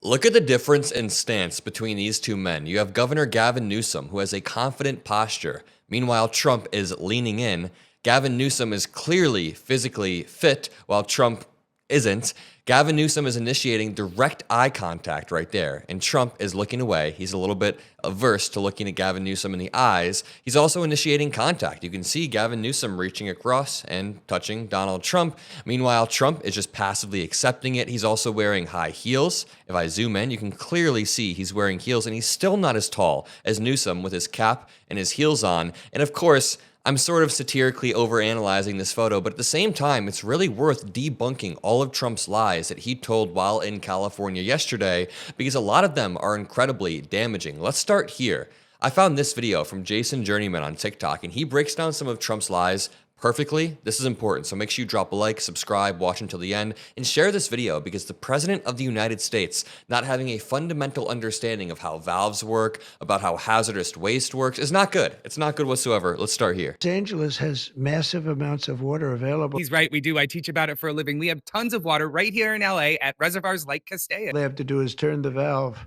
Look at the difference in stance between these two men. You have Governor Gavin Newsom, who has a confident posture. Meanwhile, Trump is leaning in. Gavin Newsom is clearly physically fit, while Trump isn't. Gavin Newsom is initiating direct eye contact right there, and Trump is looking away. He's a little bit averse to looking at Gavin Newsom in the eyes. He's also initiating contact. You can see Gavin Newsom reaching across and touching Donald Trump. Meanwhile, Trump is just passively accepting it. He's also wearing high heels. If I zoom in, you can clearly see he's wearing heels, and he's still not as tall as Newsom with his cap and his heels on. And of course, I'm sort of satirically overanalyzing this photo, but at the same time, it's really worth debunking all of Trump's lies that he told while in California yesterday, because a lot of them are incredibly damaging. Let's start here. I found this video from Jason Journeyman on TikTok, and he breaks down some of Trump's lies perfectly. This is important, so make sure you drop a like, subscribe, watch until the end, and share this video, because the President of the United States not having a fundamental understanding of how valves work, about how hazardous waste works, is not good. It's not good whatsoever. Let's start here. Los Angeles has massive amounts of water available. He's right, we do. I teach about it for a living. We have tons of water right here in LA at reservoirs like Castella. All they have to do is turn the valve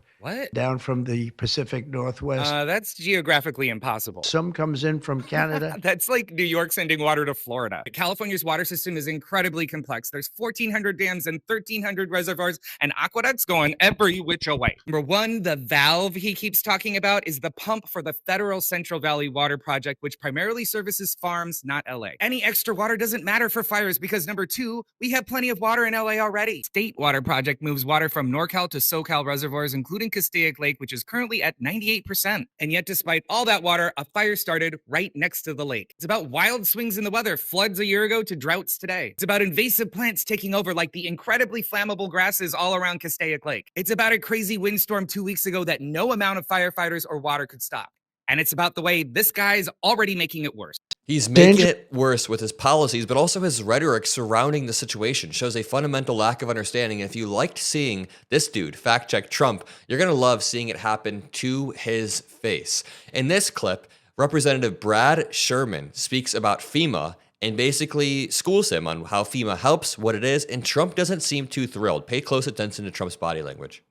down from the Pacific Northwest. That's geographically impossible. Some comes in from Canada. That's like New York sending water to Florida. California's water system is incredibly complex. There's 1,400 dams and 1,300 reservoirs and aqueducts going every which way. Number one, the valve he keeps talking about is the pump for the Federal Central Valley Water Project, which primarily services farms, not LA. Any extra water doesn't matter for fires because number two, we have plenty of water in LA already. State Water Project moves water from NorCal to SoCal reservoirs, including Castaic Lake, which is currently at 98%. And yet, despite all that water, a fire started right next to the lake. It's about wild swings in the weather, floods a year ago to droughts today. It's about invasive plants taking over like the incredibly flammable grasses all around Castaic Lake. It's about a crazy windstorm 2 weeks ago that no amount of firefighters or water could stop. And it's about the way this guy's already making it worse. He's making it worse with his policies, but also his rhetoric surrounding the situation shows a fundamental lack of understanding. And if you liked seeing this dude fact check Trump, you're going to love seeing it happen to his face. In this clip, Representative Brad Sherman speaks about FEMA and basically schools him on how FEMA helps, what it is, and Trump doesn't seem too thrilled. Pay close attention to Trump's body language.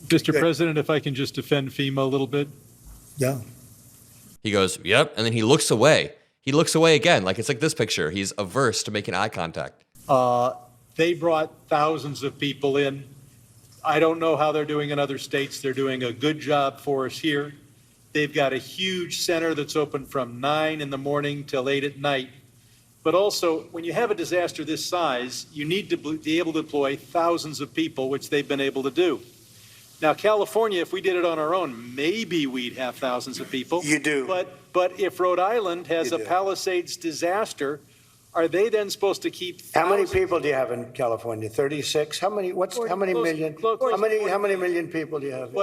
Mr. President, if I can just defend FEMA a little bit. Yeah. He goes, yep, and then he looks away. He looks away again, like it's like this picture. He's averse to making eye contact. They brought thousands of people in. I don't know how they're doing in other states. They're doing a good job for us here. They've got a huge center that's open from 9 in the morning till 8 at night. But also, when you have a disaster this size, you need to be able to deploy thousands of people, which they've been able to do. Now, California, if we did it on our own, maybe we'd have thousands of people. You do. But if Rhode Island has a Palisades disaster, are they then supposed to keep How many people do you have in California? 36? How many million? How many million people do you have?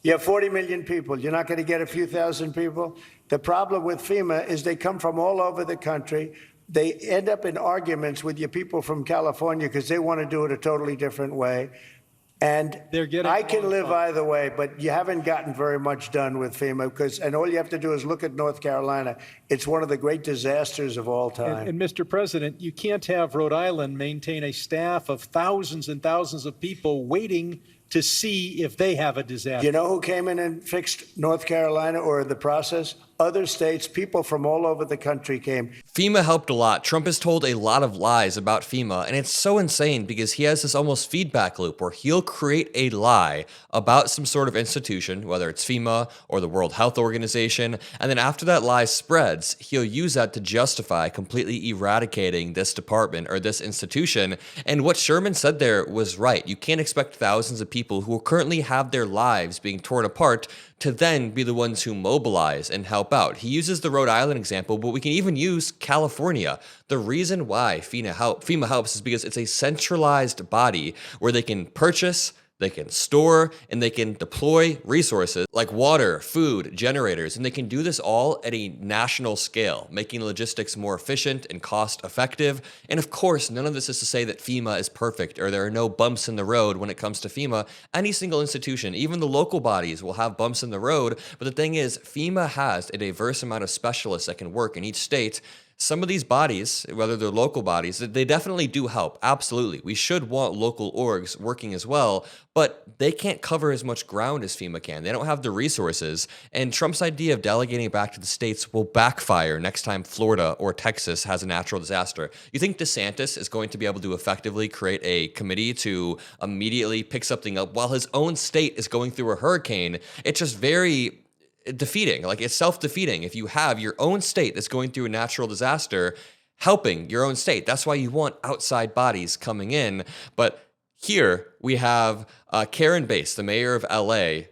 You have 40 million people. You're not going to get a few thousand people? The problem with FEMA is they come from all over the country. They end up in arguments with your people from California because they want to do it a totally different way. And I can live either way, but you haven't gotten very much done with FEMA and all you have to do is look at North Carolina. It's one of the great disasters of all time. And Mr. President, you can't have Rhode Island maintain a staff of thousands and thousands of people waiting to see if they have a disaster. You know who came in and fixed North Carolina or the process? Other states, people from all over the country came. FEMA helped a lot. Trump has told a lot of lies about FEMA, and it's so insane because he has this almost feedback loop where he'll create a lie about some sort of institution, whether it's FEMA or the World Health Organization, and then after that lie spreads, he'll use that to justify completely eradicating this department or this institution. And what Sherman said there was right. You can't expect thousands of people who currently have their lives being torn apart to then be the ones who mobilize and help out. He uses the Rhode Island example, but we can even use California. The reason why FEMA helps is because it's a centralized body where they can purchase, they can store, and they can deploy resources like water, food, generators, and they can do this all at a national scale, making logistics more efficient and cost effective. And of course, none of this is to say that FEMA is perfect or there are no bumps in the road when it comes to FEMA. Any single institution, even the local bodies, will have bumps in the road. But the thing is, FEMA has a diverse amount of specialists that can work in each state some of these bodies, whether they're local bodies, they definitely do help. Absolutely. We should want local orgs working as well, but they can't cover as much ground as FEMA can. They don't have the resources. And Trump's idea of delegating it back to the states will backfire next time Florida or Texas has a natural disaster. You think DeSantis is going to be able to effectively create a committee to immediately pick something up while his own state is going through a hurricane? It's just very defeating. Like, it's self-defeating if you have your own state that's going through a natural disaster helping your own state. That's why you want outside bodies coming in. But here we have Karen Bass, the mayor of LA,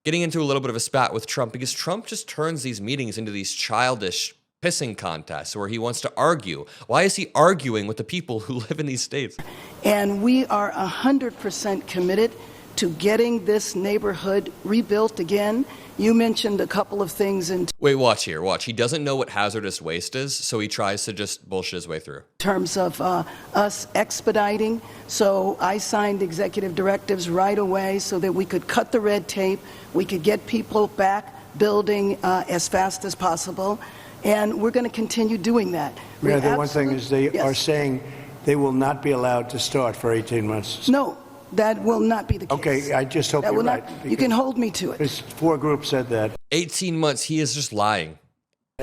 getting into a little bit of a spat with Trump because Trump just turns these meetings into these childish pissing contests where he wants to argue. Why is he arguing with the people who live in these states? And we are 100% committed to getting this neighborhood rebuilt again. You mentioned a couple of things in Wait, watch here, watch. He doesn't know what hazardous waste is, so he tries to just bullshit his way through. terms of us expediting. So I signed executive directives right away so that we could cut the red tape, we could get people back building as fast as possible, and we're going to continue doing that. Yeah, the one thing is they Yes. are saying they will not be allowed to start for 18 months. No, that will not be the case. Okay, I just hope That you're will right. not, you can hold me to it. Because 4 groups said that. 18 months, he is just lying.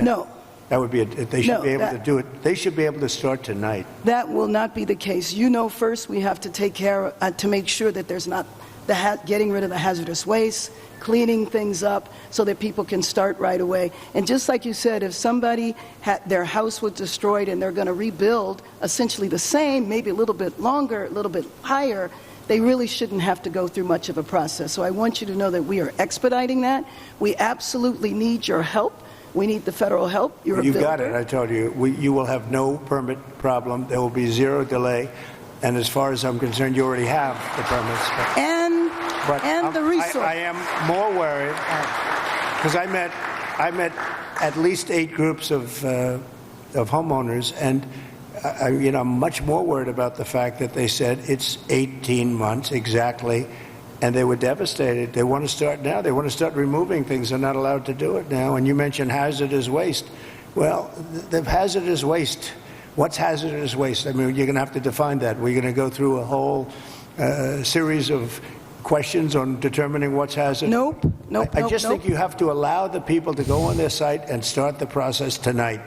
No, That would be, they should No, be able that- to do it. They should be able to start tonight. that will not be the case. You know, first we have to take care to make sure that there's not getting rid of the hazardous waste, cleaning things up so that people can start right away. And just like you said, if somebody their house was destroyed and they're going to rebuild essentially the same, maybe a little bit longer, a little bit higher, they really shouldn't have to go through much of a process. So I want you to know that we are expediting that. We absolutely need your help. We need the federal help. You're a You builder. got it, I told you. You will have no permit problem. There will be 0 delay. And as far as I'm concerned, you already have the permits. And the resource. I am more worried because I met at least 8 groups of homeowners, and I'm much more worried about the fact that they said it's 18 months exactly, and they were devastated. They want to start now. They want to start removing things. They're not allowed to do it now. And you mentioned hazardous waste. Well, the hazardous waste. What's hazardous waste? I mean, you're going to have to define that. We're going to go through a whole series of questions on determining what's hazardous. Nope. I just think you have to allow the people to go on their site and start the process tonight.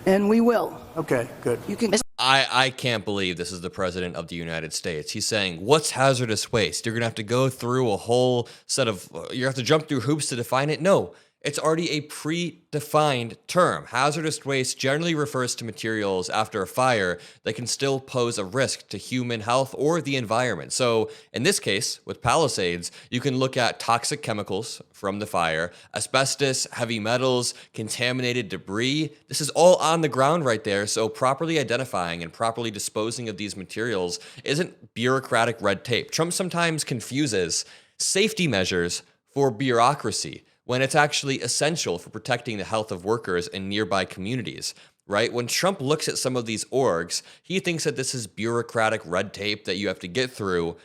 And we will. Okay, good. You can. I can't believe this is the president of the United States. He's saying, what's hazardous waste? You're going to have to go through a whole set of, you have to jump through hoops to define it? No, it's already a predefined term. Hazardous waste generally refers to materials after a fire that can still pose a risk to human health or the environment. So in this case, with Palisades, you can look at toxic chemicals from the fire, asbestos, heavy metals, contaminated debris. This is all on the ground right there. So properly identifying and properly disposing of these materials isn't bureaucratic red tape. Trump sometimes confuses safety measures for bureaucracy when it's actually essential for protecting the health of workers in nearby communities, right? When Trump looks at some of these orgs, he thinks that this is bureaucratic red tape that you have to get through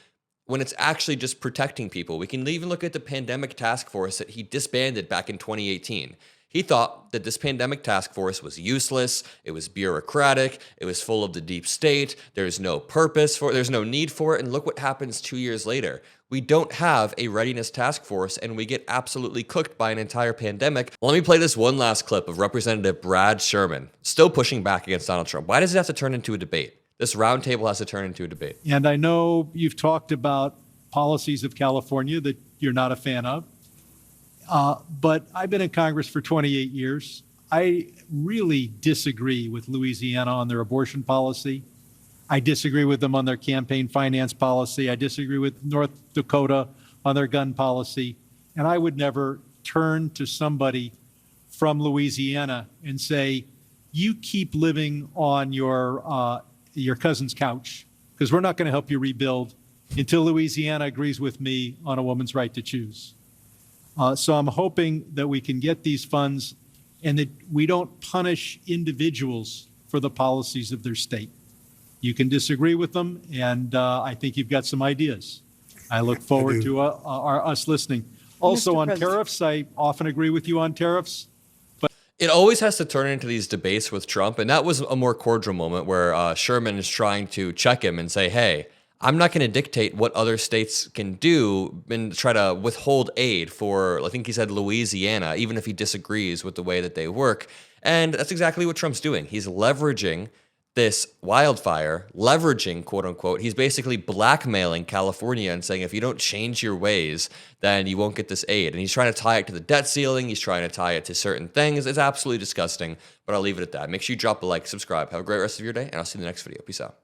when it's actually just protecting people. We can even look at the pandemic task force that he disbanded back in 2018. He thought that this pandemic task force was useless, it was bureaucratic, it was full of the deep state, there's no purpose for it, there's no need for it, and look what happens 2 years later. We don't have a readiness task force, and we get absolutely cooked by an entire pandemic. Let me play this one last clip of Representative Brad Sherman, still pushing back against Donald Trump. Why does it have to turn into a debate? This roundtable has to turn into a debate. And I know you've talked about policies of California that you're not a fan of. But I've been in Congress for 28 years. I really disagree with Louisiana on their abortion policy. I disagree with them on their campaign finance policy. I disagree with North Dakota on their gun policy. And I would never turn to somebody from Louisiana and say, you keep living on your cousin's couch, because we're not going to help you rebuild until Louisiana agrees with me on a woman's right to choose. So I'm hoping that we can get these funds and that we don't punish individuals for the policies of their state. You can disagree with them, and I think you've got some ideas. I look forward to us listening. Also Mr. on President. tariffs, I often agree with you on tariffs. It always has to turn into these debates with Trump, and that was a more cordial moment where Sherman is trying to check him and say, hey, I'm not going to dictate what other states can do and try to withhold aid for, I think he said Louisiana, even if he disagrees with the way that they work. And that's exactly what Trump's doing. He's leveraging this wildfire, leveraging, quote unquote. He's basically blackmailing California and saying, if you don't change your ways, then you won't get this aid. And he's trying to tie it to the debt ceiling. He's trying to tie it to certain things. It's absolutely disgusting, but I'll leave it at that. Make sure you drop a like, subscribe. Have a great rest of your day, and I'll see you in the next video. Peace out.